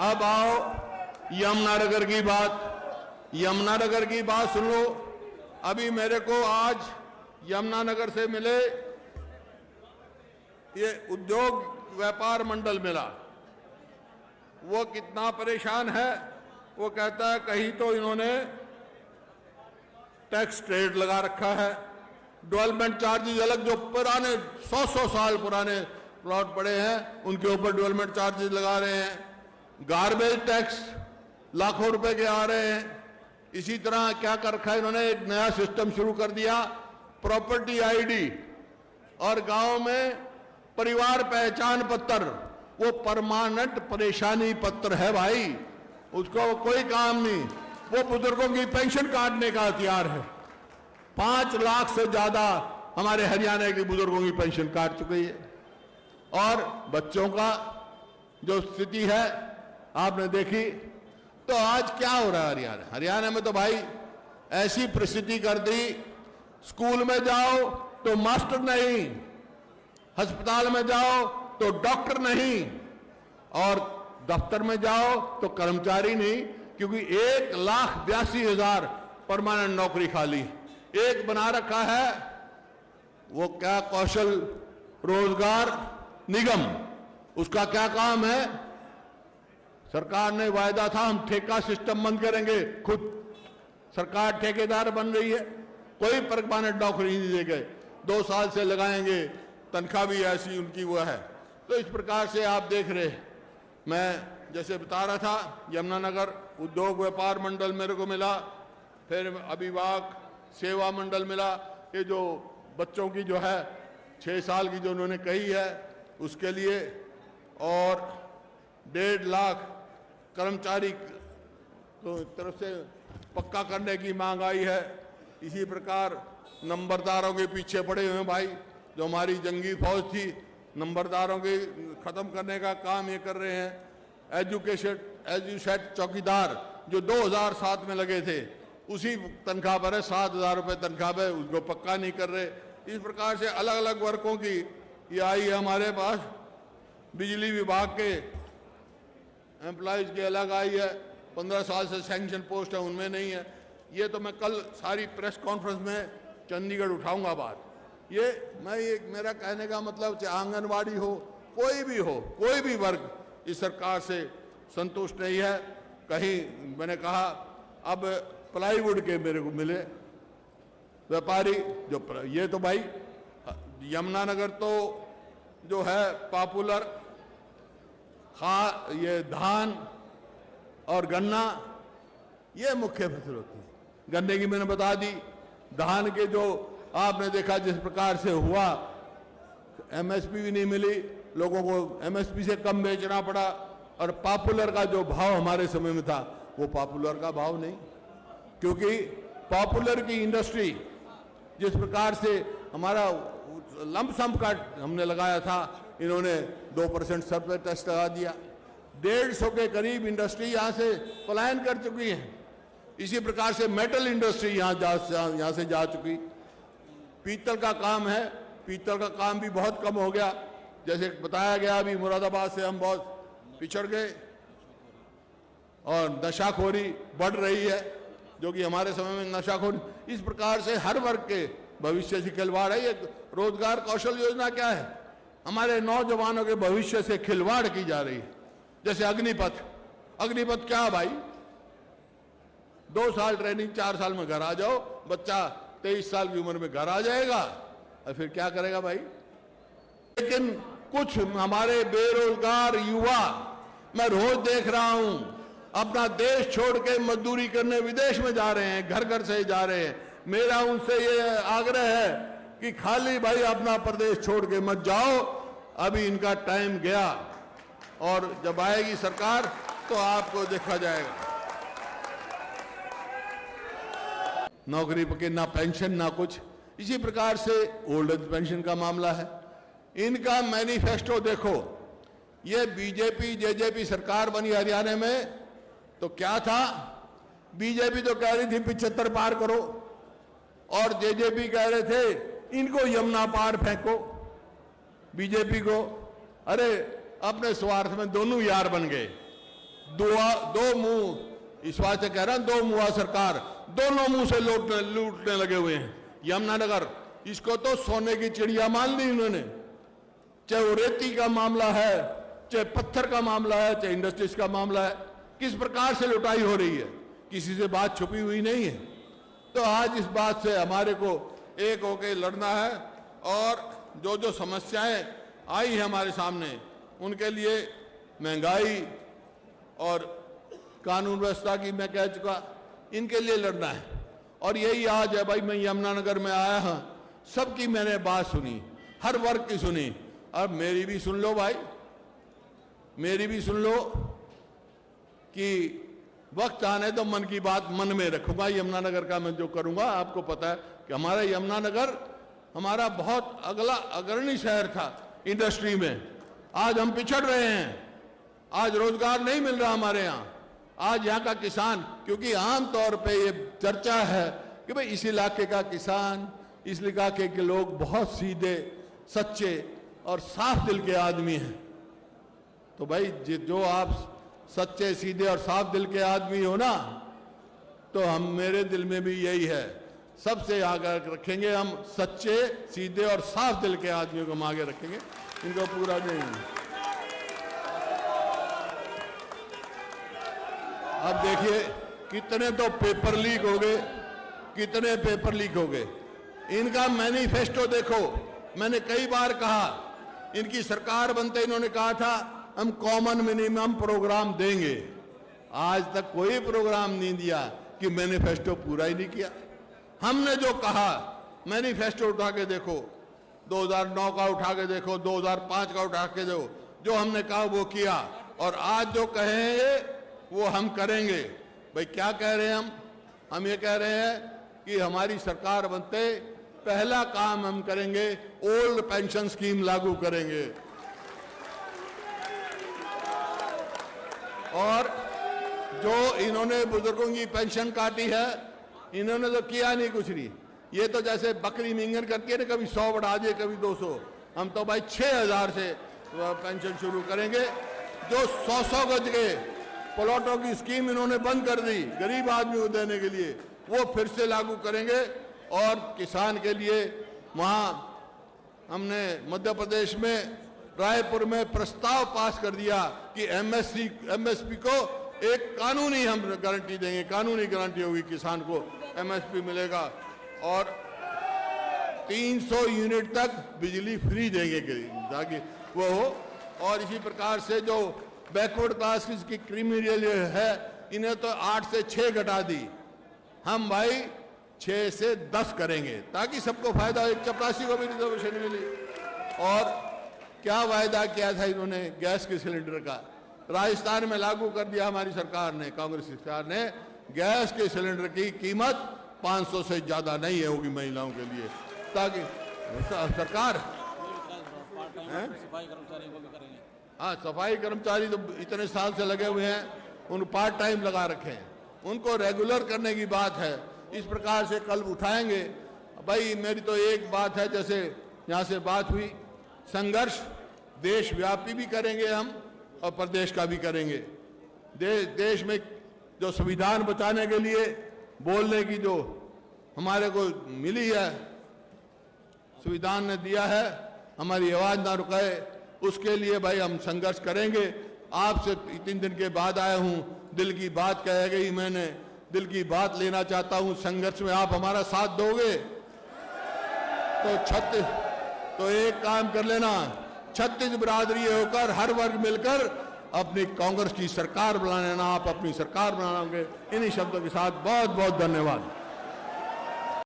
अब आओ यमुनानगर की बात। यमुनानगर की बात सुन लो। अभी मेरे को आज यमुनानगर से मिले ये उद्योग व्यापार मंडल मिला। वो कितना परेशान है। वो कहता है कहीं तो इन्होंने टैक्स ट्रेड लगा रखा है, डेवलपमेंट चार्जेस अलग, जो पुराने 100 साल पुराने प्लॉट पड़े हैं उनके ऊपर डेवलपमेंट चार्जेस लगा रहे हैं। गार्बेज टैक्स लाखों रुपए के आ रहे हैं। इसी तरह क्या कर रखा है इन्होंने, एक नया सिस्टम शुरू कर दिया, प्रॉपर्टी आईडी और गांव में परिवार पहचान पत्र। वो परमानेंट परेशानी पत्र है भाई, उसको कोई काम नहीं। वो बुजुर्गों की पेंशन काटने का हथियार है। 5 लाख से ज्यादा हमारे हरियाणा के बुजुर्गों की पेंशन काट चुकी है। और बच्चों का जो स्थिति है आपने देखी। तो आज क्या हो रहा है हरियाणा में तो भाई ऐसी परिस्थिति कर दी, स्कूल में जाओ तो मास्टर नहीं, अस्पताल में जाओ तो डॉक्टर नहीं, और दफ्तर में जाओ तो कर्मचारी नहीं, क्योंकि 1,82,000 परमानेंट नौकरी खाली। एक बना रखा है वो क्या, कौशल रोजगार निगम। उसका क्या काम है, सरकार ने वायदा था हम ठेका सिस्टम बंद करेंगे, खुद सरकार ठेकेदार बन रही है, कोई परमानेंट नौकरी नहीं दे गए, 2 साल से लगाएंगे, तनख्वाह भी ऐसी उनकी वो है। तो इस प्रकार से आप देख रहे, मैं जैसे बता रहा था यमुनानगर उद्योग व्यापार मंडल मेरे को मिला, फिर अभिभावक सेवा मंडल मिला। ये जो बच्चों की जो है 6 साल की जो उन्होंने कही है उसके लिए, और 1.5 लाख कर्मचारी तो तरफ से पक्का करने की मांग आई है। इसी प्रकार नंबरदारों के पीछे पड़े हुए हैं भाई, जो हमारी जंगी फौज थी, नंबरदारों के खत्म करने का काम ये कर रहे हैं। एजुसेट चौकीदार जो 2007 में लगे थे उसी तनख्वाह पर है, 7,000 रुपये तनख्वाह पर, उसको पक्का नहीं कर रहे। इस प्रकार से अलग अलग वर्गों की ये आई है हमारे पास। बिजली विभाग के एम्प्लॉयज के अलग आई है, 15 साल से सैंक्शन पोस्ट है उनमें नहीं है। ये तो मैं कल सारी प्रेस कॉन्फ्रेंस में चंडीगढ़ उठाऊंगा बात। ये मेरा कहने का मतलब, चाहे आंगनवाड़ी हो, कोई भी हो, कोई भी वर्ग इस सरकार से संतुष्ट नहीं है। कहीं मैंने कहा अब प्लाईवुड के मेरे को मिले व्यापारी, जो ये तो भाई यमुनानगर तो जो है पॉपुलर ये धान और गन्ना ये मुख्य फसल होती है। गन्ने की मैंने बता दी, धान के जो आपने देखा जिस प्रकार से हुआ, एमएसपी भी नहीं मिली, लोगों को एमएसपी से कम बेचना पड़ा, और पॉपुलर का जो भाव हमारे समय में था वो पॉपुलर का भाव नहीं, क्योंकि पॉपुलर की इंडस्ट्री जिस प्रकार से हमारा लंपसम का हमने लगाया था, इन्होंने 2% सब पे टैक्स लगा दिया। 150 के करीब इंडस्ट्री यहाँ से पलायन कर चुकी है। इसी प्रकार से मेटल इंडस्ट्री यहाँ से जा चुकी। पीतल का काम है, पीतल का काम भी बहुत कम हो गया। जैसे बताया गया अभी मुरादाबाद से हम बहुत पिछड़ गए, और नशाखोरी बढ़ रही है, जो कि हमारे समय में नशाखोरी, इस प्रकार से हर वर्ग के भविष्य से खिलवाड़ है। ये रोजगार कौशल योजना क्या है, हमारे नौजवानों के भविष्य से खिलवाड़ की जा रही है। जैसे अग्निपथ, अग्निपथ क्या भाई, 2 साल ट्रेनिंग, 4 साल में घर आ जाओ, बच्चा 23 साल की उम्र में घर आ जाएगा, और फिर क्या करेगा भाई। लेकिन कुछ हमारे बेरोजगार युवा मैं रोज देख रहा हूं, अपना देश छोड़ के मजदूरी करने विदेश में जा रहे हैं, घर घर से जा रहे हैं। मेरा उनसे ये आग्रह है कि खाली भाई अपना प्रदेश छोड़ के मत जाओ, अभी इनका टाइम गया, और जब आएगी सरकार तो आपको देखा जाएगा। नौकरी पके ना पेंशन ना कुछ। इसी प्रकार से ओल्ड एज पेंशन का मामला है। इनका मैनिफेस्टो देखो, ये बीजेपी जेजेपी सरकार बनी हरियाणा में तो क्या था, बीजेपी तो कह रही थी 75 पार करो, और जेजेपी कह रहे थे इनको यमुना पार फेंको बीजेपी को। अरे अपने स्वार्थ में दोनों यार बन गए। दो मुंह, इस बात से कह रहा हूं, दो मुंह सरकार, दोनों मुंह से लूटने लगे हुए हैं। यमुनानगर, इसको तो सोने की चिड़िया मान ली उन्होंने। चाहे वो रेती का मामला है, चाहे पत्थर का मामला है, चाहे इंडस्ट्रीज का मामला है, किस प्रकार से लुटाई हो रही है, किसी से बात छुपी हुई नहीं है। तो आज इस बात से हमारे को एक होकर लड़ना है और जो जो समस्याएं आई है हमारे सामने, उनके लिए महंगाई और कानून व्यवस्था की मैं कह चुका, इनके लिए लड़ना है। और यही आज है भाई, मैं यमुनानगर में आया हूं, सबकी मैंने बात सुनी, हर वर्ग की सुनी। अब मेरी भी सुन लो भाई, मेरी भी सुन लो कि वक्त आने तो मन की बात मन में रखूंगा। यमुनानगर का मैं जो करूंगा, आपको पता है कि हमारा यमुनानगर हमारा बहुत अग्रणी शहर था इंडस्ट्री में। आज हम पिछड़ रहे हैं, आज रोजगार नहीं मिल रहा हमारे यहाँ। आज यहाँ का किसान, क्योंकि आमतौर पे ये चर्चा है कि भाई इस इलाके का किसान, इस इलाके के लोग बहुत सीधे, सच्चे और साफ दिल के आदमी हैं। तो भाई जो आप सच्चे, सीधे और साफ दिल के आदमी हो ना, तो हम, मेरे दिल में भी यही है, सबसे आगे रखेंगे हम सच्चे, सीधे और साफ दिल के आदमियों को हम आगे रखेंगे, इनको पूरा नहीं। अब देखिए कितने तो पेपर लीक हो गए, कितने पेपर लीक हो गए। इनका मैनिफेस्टो देखो, मैंने कई बार कहा, इनकी सरकार बनते इन्होंने कहा था हम कॉमन मिनिमम प्रोग्राम देंगे। आज तक कोई प्रोग्राम नहीं दिया, कि मैनिफेस्टो पूरा ही नहीं किया। हमने जो कहा, मैनिफेस्टो उठा के देखो, 2009 का उठा के देखो, 2005 का उठा के देखो, जो हमने कहा वो किया। और आज जो कहेंगे वो हम करेंगे। भाई क्या कह रहे हैं हम ये कह रहे हैं कि हमारी सरकार बनते पहला काम हम करेंगे, ओल्ड पेंशन स्कीम लागू करेंगे। और जो इन्होंने बुजुर्गों की पेंशन काटी है, इन्होंने तो किया नहीं कुछ नहीं। ये तो जैसे बकरी मिंगन करके ना, कभी 100 बढ़ा दिए, कभी 200। हम तो भाई 6000 से पेंशन शुरू करेंगे। जो 100 गज के प्लॉटों की स्कीम इन्होंने बंद कर दी गरीब आदमी को देने के लिए, वो फिर से लागू करेंगे। और किसान के लिए वहाँ हमने मध्य प्रदेश में रायपुर में प्रस्ताव पास कर दिया कि एमएसपी को एक कानूनी हम गारंटी देंगे, कानूनी गारंटी होगी, किसान को एमएसपी मिलेगा। और 300 यूनिट तक बिजली फ्री देंगे ताकि वो हो। और इसी प्रकार से जो बैकवर्ड क्लास की क्रिमिनल है, इन्हें तो 8 से 6 घटा दी, हम भाई 6 से 10 करेंगे, ताकि सबको फायदा हो, एक चपरासी को भी रिजर्वेशन मिली। और क्या वायदा किया था इन्होंने गैस के सिलेंडर का, राजस्थान में लागू कर दिया हमारी सरकार ने, कांग्रेस सरकार ने। गैस के सिलेंडर की कीमत 500 से ज्यादा नहीं होगी महिलाओं के लिए, ताकि सरकार हाँ, सफाई कर्मचारी तो इतने साल से लगे हुए हैं, उन पार्ट टाइम लगा रखे हैं, उनको रेगुलर करने की बात है। इस प्रकार से कल उठाएंगे। भाई मेरी तो एक बात है, जैसे यहाँ से बात हुई, संघर्ष देशव्यापी भी करेंगे हम और प्रदेश का भी करेंगे। देश में जो संविधान बचाने के लिए बोलने की जो हमारे को मिली है, संविधान ने दिया है, हमारी आवाज ना रुकाए, उसके लिए भाई हम संघर्ष करेंगे। आपसे 3 दिन के बाद आया हूं, दिल की बात कह गई, मैंने दिल की बात लेना चाहता हूं। संघर्ष में आप हमारा साथ दोगे तो एक काम कर लेना, 36 बिरादरी होकर हर वर्ग मिलकर अपनी कांग्रेस की सरकार बना लेना। आप अपनी सरकार बनाओगे। इन्हीं शब्दों के साथ बहुत बहुत धन्यवाद।